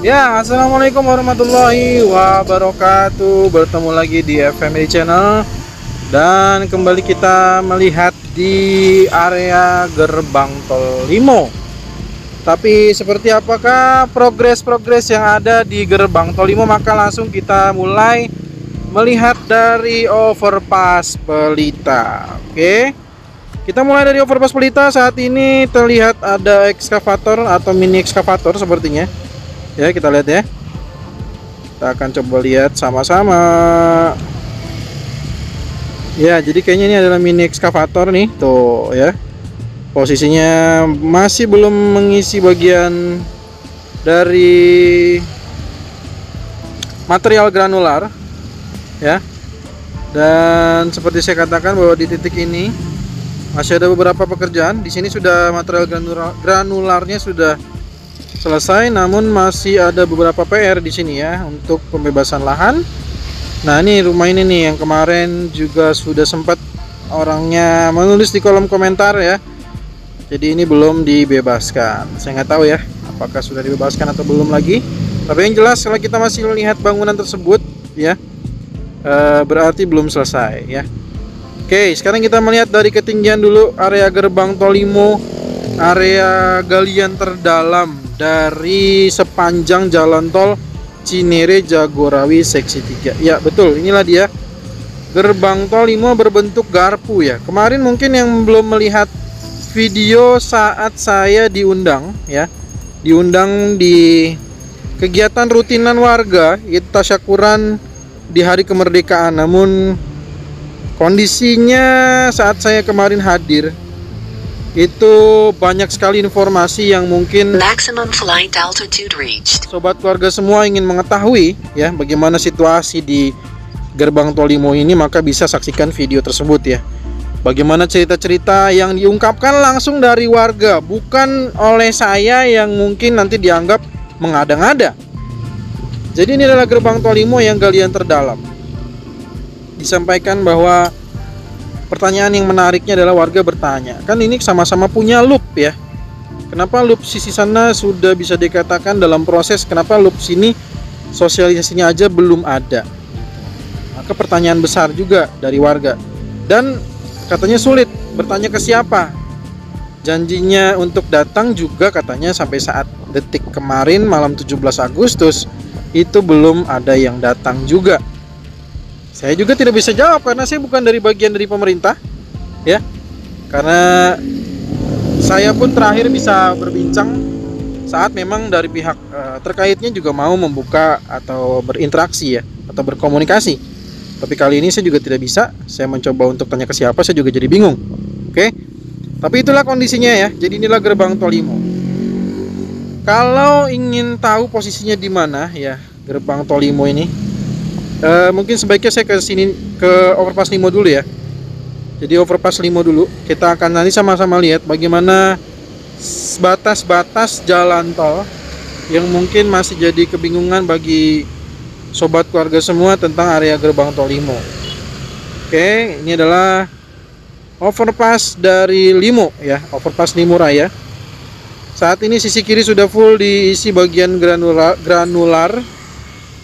Ya, assalamualaikum warahmatullahi wabarakatuh. Bertemu lagi di FMI Channel dan kembali kita melihat di area gerbang tol Limo. Tapi seperti apakah progres yang ada di gerbang tol Limo? Maka langsung kita mulai melihat dari overpass Pelita. Oke. Kita mulai dari overpass Pelita. Saat ini terlihat ada ekskavator atau mini ekskavator sepertinya. Ya, kita lihat ya. Kita akan coba lihat sama-sama. Ya, jadi kayaknya ini adalah mini ekskavator nih. Tuh ya. Posisinya masih belum mengisi bagian dari material granular. Ya. Dan seperti saya katakan bahwa di titik ini masih ada beberapa pekerjaan. Di sini sudah material granularnya sudah selesai, namun masih ada beberapa PR di sini ya untuk pembebasan lahan. Nah, ini rumah ini nih yang kemarin juga sudah sempat orangnya menulis di kolom komentar ya. Jadi ini belum dibebaskan. Saya nggak tahu ya apakah sudah dibebaskan atau belum lagi. Tapi yang jelas kalau kita masih melihat bangunan tersebut ya, berarti belum selesai ya. Oke, sekarang kita melihat dari ketinggian dulu area gerbang tol Limo, area galian terdalam dari sepanjang jalan tol Cinere Jagorawi seksi 3. Ya, betul, inilah dia. Gerbang tol Limo berbentuk garpu ya. Kemarin mungkin yang belum melihat video saat saya diundang ya. Diundang di kegiatan rutinan warga, itu tasyakuran di hari kemerdekaan. Namun kondisinya saat saya kemarin hadir itu banyak sekali informasi yang mungkin sobat keluarga semua ingin mengetahui ya bagaimana situasi di gerbang tol Limo ini, maka bisa saksikan video tersebut ya. Bagaimana cerita-cerita yang diungkapkan langsung dari warga, bukan oleh saya yang mungkin nanti dianggap mengada-ngada. Jadi ini adalah gerbang tol Limo yang galian terdalam. Disampaikan bahwa pertanyaan yang menariknya adalah warga bertanya, kan ini sama-sama punya loop ya, kenapa loop sisi sana sudah bisa dikatakan dalam proses, kenapa loop sini sosialisasinya aja belum ada? Maka pertanyaan besar juga dari warga. Dan katanya sulit, bertanya ke siapa, janjinya untuk datang juga katanya sampai saat detik kemarin malam 17 Agustus itu belum ada yang datang juga. Saya juga tidak bisa jawab karena saya bukan dari bagian dari pemerintah ya. Karena saya pun terakhir bisa berbincang saat memang dari pihak terkaitnya juga mau membuka atau berinteraksi ya, atau berkomunikasi. Tapi kali ini saya juga tidak bisa. Saya mencoba untuk tanya ke siapa, saya juga jadi bingung. Oke. Tapi itulah kondisinya ya. Jadi inilah gerbang tol Limo. Kalau ingin tahu posisinya di mana ya gerbang tol Limo ini, mungkin sebaiknya saya ke sini, ke overpass Limo dulu ya. Jadi overpass Limo dulu, kita akan nanti sama-sama lihat bagaimana batas-batas jalan tol yang mungkin masih jadi kebingungan bagi sobat keluarga semua tentang area gerbang tol Limo. Oke, ini adalah overpass dari Limo ya, overpass Limo Raya. Saat ini sisi kiri sudah full diisi bagian granular.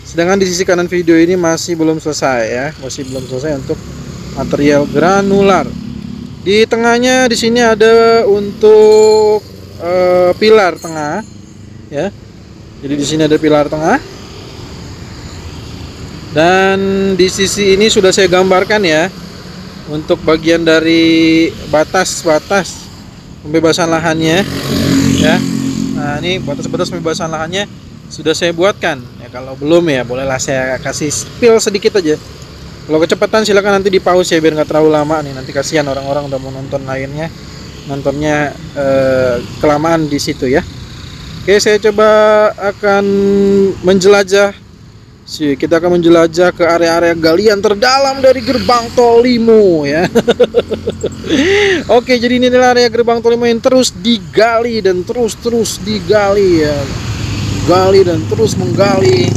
Sedangkan di sisi kanan video ini masih belum selesai ya, masih belum selesai untuk material granular. Di tengahnya di sini ada untuk pilar tengah ya. Jadi di sini ada pilar tengah. Dan di sisi ini sudah saya gambarkan ya untuk bagian dari batas-batas pembebasan lahannya ya. Nah, ini batas-batas pembebasan lahannya sudah saya buatkan ya. Kalau belum ya bolehlah saya kasih spill sedikit aja. Kalau kecepatan silakan nanti di pause ya biar nggak terlalu lama nih, nanti kasihan orang-orang udah mau nonton lainnya, nontonnya kelamaan di situ ya. Oke, saya coba akan menjelajah. Kita akan menjelajah ke area-area galian terdalam dari gerbang tol Limo ya. Oke, jadi ini adalah area gerbang tol Limo yang terus digali dan terus digali ya. Gali dan terus menggali.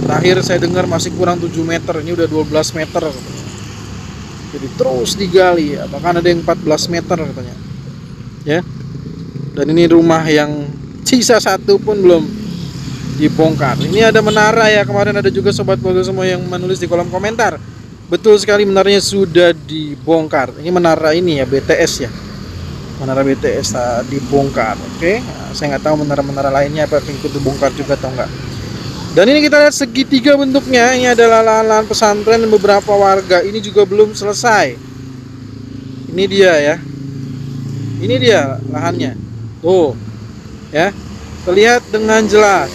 Terakhir saya dengar masih kurang 7 meter, ini udah 12 meter. Jadi terus digali ya, bahkan ada yang 14 meter katanya. Ya. Dan ini rumah yang sisa satu pun belum dibongkar. Ini ada menara ya, kemarin ada juga sobat Bogo semua yang menulis di kolom komentar. Betul sekali, menaranya sudah dibongkar. Ini menara ini ya, BTS ya, menara BTS dibongkar. Oke, nah, saya nggak tahu menara-menara lainnya apa ikut dibongkar juga atau enggak. Dan ini kita lihat segitiga bentuknya. Ini adalah lahan-lahan pesantren dan beberapa warga. Ini juga belum selesai. Ini dia ya. Ini dia lahannya. Tuh, ya, terlihat dengan jelas.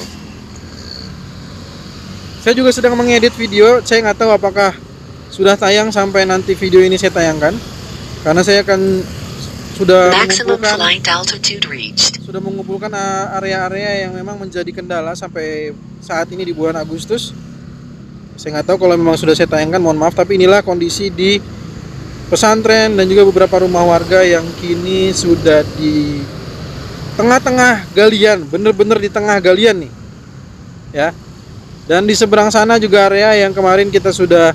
Saya juga sedang mengedit video. Saya nggak tahu apakah sudah tayang sampai nanti video ini saya tayangkan. Karena saya akan sudah mengumpulkan area-area yang memang menjadi kendala sampai saat ini di bulan Agustus. Saya nggak tahu kalau memang sudah saya tayangkan, mohon maaf, tapi inilah kondisi di pesantren dan juga beberapa rumah warga yang kini sudah di tengah-tengah galian, bener-bener di tengah galian nih ya. Dan di seberang sana juga area yang kemarin kita sudah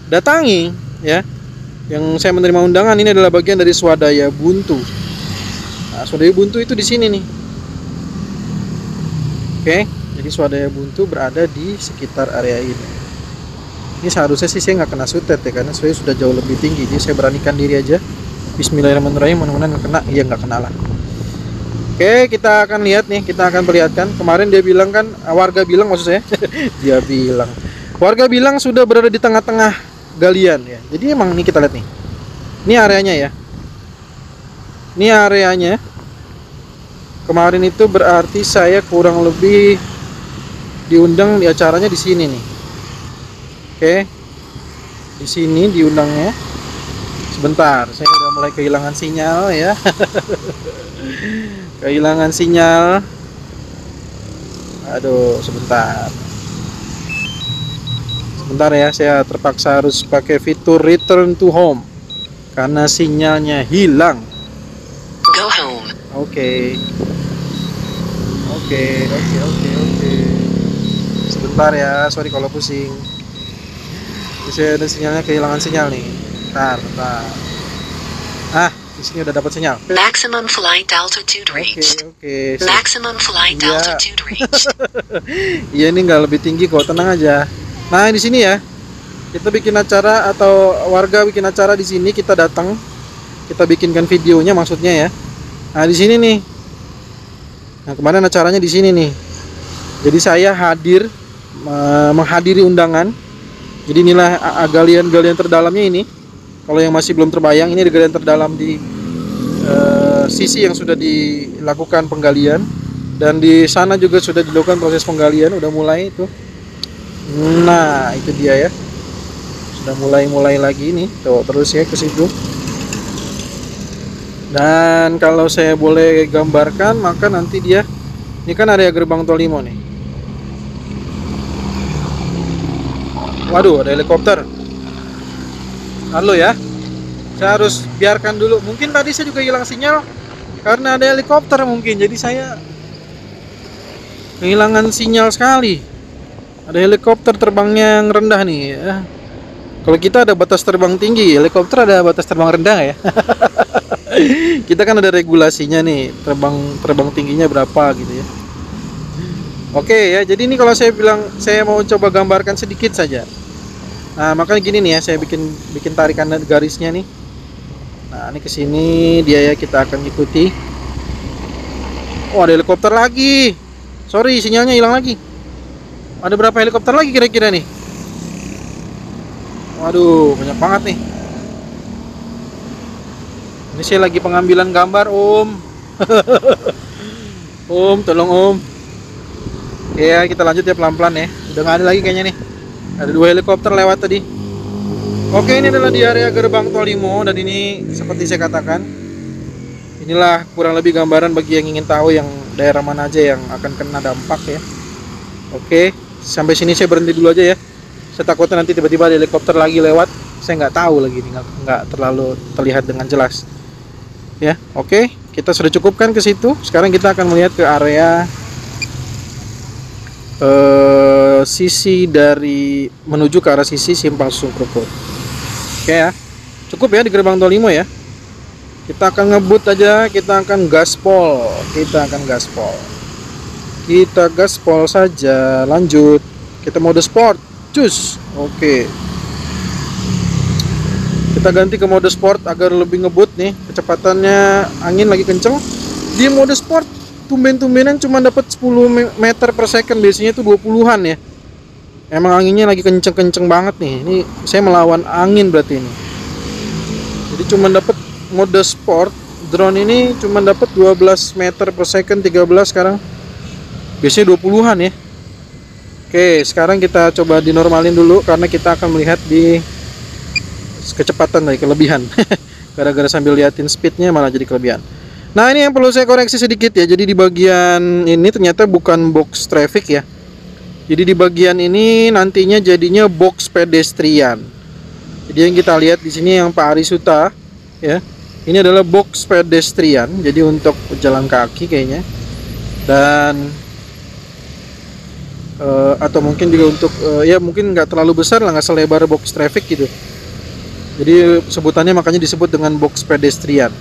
datangi ya, yang saya menerima undangan. Ini adalah bagian dari swadaya buntu. Nah, swadaya buntu itu di sini nih. Oke, jadi swadaya buntu berada di sekitar area ini. Ini seharusnya sih saya nggak kena sutet ya, karena saya sudah jauh lebih tinggi. Jadi saya beranikan diri aja. Bismillahirrahmanirrahim, mudah-mudahan nggak kena. Iya, nggak kena lah. Oke, kita akan lihat nih, kita akan perlihatkan. Kemarin dia bilang kan, warga bilang maksud saya, warga bilang sudah berada di tengah-tengah galian ya. Jadi emang ini kita lihat nih. Ini areanya ya. Ini areanya. Kemarin itu berarti saya kurang lebih diundang di acaranya di sini nih. Oke. Di sini diundangnya. Sebentar, saya udah mulai kehilangan sinyal ya. Kehilangan sinyal. Aduh, sebentar. Sebentar ya, saya terpaksa harus pakai fitur return to home karena sinyalnya hilang. Go home. Oke. Sebentar ya, sorry kalau pusing. Saya ada sinyalnya, kehilangan sinyal nih. Bentar. Ah, di sini udah dapat sinyal. Maximum flight altitude reached. Oke. Maximum flight altitude reached. Iya, ini nggak lebih tinggi kok, tenang aja. Nah, di sini ya, kita bikin acara atau warga bikin acara di sini, kita datang, kita bikinkan videonya maksudnya ya. Nah, di sini nih. Nah, kemarin acaranya di sini nih. Jadi saya hadir menghadiri undangan. Jadi inilah galian-galian terdalamnya ini. Kalau yang masih belum terbayang, ini galian terdalam di sisi yang sudah dilakukan penggalian, dan di sana juga sudah dilakukan proses penggalian, udah mulai itu. Nah, itu dia ya. Sudah mulai lagi nih. Tuh, terus ya ke situ. Dan kalau saya boleh gambarkan, maka nanti dia, ini kan area gerbang tol Limo nih. Waduh, ada helikopter. Halo ya. Saya harus biarkan dulu. Mungkin tadi saya juga hilang sinyal karena ada helikopter mungkin. Jadi saya kehilangan sinyal sekali. Ada helikopter terbangnya yang rendah nih ya. Kalau kita ada batas terbang tinggi, helikopter ada batas terbang rendah ya. Kita kan ada regulasinya nih, terbang tingginya berapa gitu ya. Oke ya, jadi ini kalau saya bilang saya mau coba gambarkan sedikit saja. Nah, makanya gini nih ya, saya bikin tarikan garisnya nih. Nah, ini ke sini dia ya, kita akan ikuti. Oh, ada helikopter lagi. Sorry, sinyalnya hilang lagi. Ada berapa helikopter lagi kira-kira nih? Waduh, banyak banget nih. Ini saya lagi pengambilan gambar, Om. Om, tolong Om. Ya, kita lanjut ya pelan-pelan ya. Udah nggak ada lagi kayaknya nih. Ada 2 helikopter lewat tadi. Oke, ini adalah di area gerbang tol Limo, dan ini seperti saya katakan, inilah kurang lebih gambaran bagi yang ingin tahu yang daerah mana aja yang akan kena dampak ya. Oke, sampai sini saya berhenti dulu aja ya. Saya takutnya nanti tiba-tiba ada helikopter lagi lewat. Saya nggak tahu lagi nih, nggak terlalu terlihat dengan jelas. Ya, oke, kita sudah cukupkan ke situ. Sekarang kita akan melihat ke area sisi dari menuju ke arah sisi Simpang Susun Krukut. Oke ya, cukup ya di gerbang tol Limo ya. Kita akan ngebut aja, kita akan gaspol. Kita gaspol saja. Lanjut. Kita mode sport. Cus. Oke. Kita ganti ke mode sport agar lebih ngebut nih. Kecepatannya angin lagi kenceng. Di mode sport tumben-tumbenan cuma dapat 10 meter per second, biasanya itu 20-an ya. Emang anginnya lagi kenceng-kenceng banget nih. Ini saya melawan angin berarti ini. Jadi cuma dapat mode sport. Drone ini cuma dapat 12 meter per second, 13 sekarang. Biasanya 20-an ya. Oke, sekarang kita coba dinormalin dulu karena kita akan melihat di kecepatan dari kelebihan. Gara-gara sambil liatin speednya malah jadi kelebihan. Nah, ini yang perlu saya koreksi sedikit ya. Jadi di bagian ini ternyata bukan box traffic ya. Jadi di bagian ini nantinya jadinya box pedestrian. Jadi yang kita lihat di sini yang Pak Arisuta ya. Ini adalah box pedestrian. Jadi untuk pejalan kaki kayaknya. Dan atau mungkin juga untuk ya mungkin nggak terlalu besar lah, nggak selebar box traffic gitu. Jadi sebutannya makanya disebut dengan box pedestrian.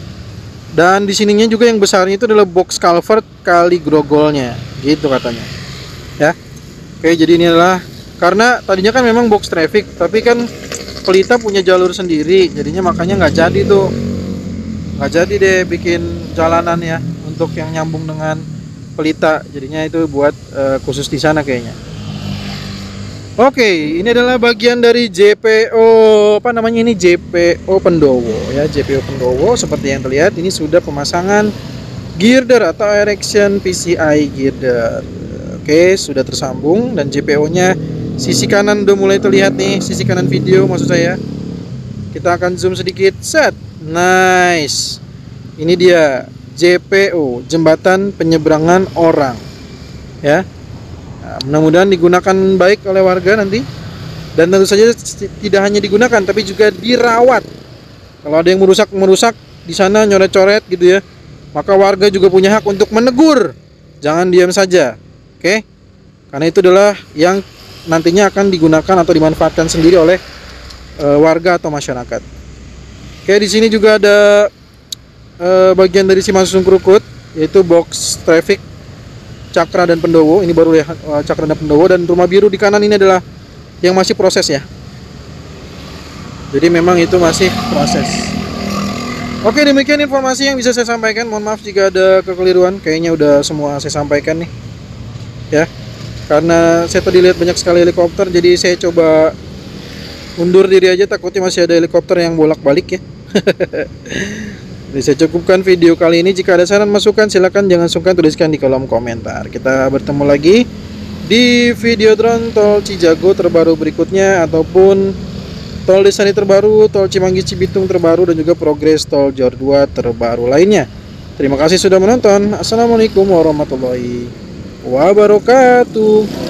Dan di sininya juga yang besarnya itu adalah box culvert kali grogolnya, gitu katanya. Ya. Oke, jadi ini adalah karena tadinya kan memang box traffic, tapi kan Pelita punya jalur sendiri, jadinya makanya nggak jadi tuh. Nggak jadi deh bikin jalanan ya untuk yang nyambung dengan Pelita. Jadinya itu buat khusus di sana kayaknya. Oke, ini adalah bagian dari JPO apa namanya ini, JPO Pendowo ya, JPO Pendowo seperti yang terlihat ini sudah pemasangan girder atau erection PCI girder. Oke, sudah tersambung dan JPO-nya sisi kanan udah mulai terlihat nih, sisi kanan video maksud saya. Kita akan zoom sedikit, set. Nice. Ini dia JPO, jembatan penyeberangan orang. Ya. Nah, mudah-mudahan digunakan baik oleh warga nanti. Dan tentu saja tidak hanya digunakan tapi juga dirawat. Kalau ada yang merusak di sana, nyoret-coret gitu ya, maka warga juga punya hak untuk menegur. Jangan diam saja. Oke? Karena itu adalah yang nantinya akan digunakan atau dimanfaatkan sendiri oleh warga atau masyarakat. Oke, di sini juga ada bagian dari Simasung Krukut, yaitu box traffic Cakra dan Pendowo. Ini baru ya, Cakra dan Pendowo. Dan rumah biru di kanan ini adalah yang masih proses ya. Jadi memang itu masih proses. Oke, demikian informasi yang bisa saya sampaikan. Mohon maaf jika ada kekeliruan. Kayaknya udah semua saya sampaikan nih ya. Karena saya tadi lihat banyak sekali helikopter, jadi saya coba undur diri aja, takutnya masih ada helikopter yang bolak-balik ya. Jadi saya cukupkan video kali ini. Jika ada saran masukan silakan jangan sungkan tuliskan di kolom komentar. Kita bertemu lagi di video drone tol Cijago terbaru berikutnya, ataupun tol Desani terbaru, tol Cimanggis Cibitung terbaru, dan juga progres tol Jor 2 terbaru lainnya. Terima kasih sudah menonton. Assalamualaikum warahmatullahi wabarakatuh.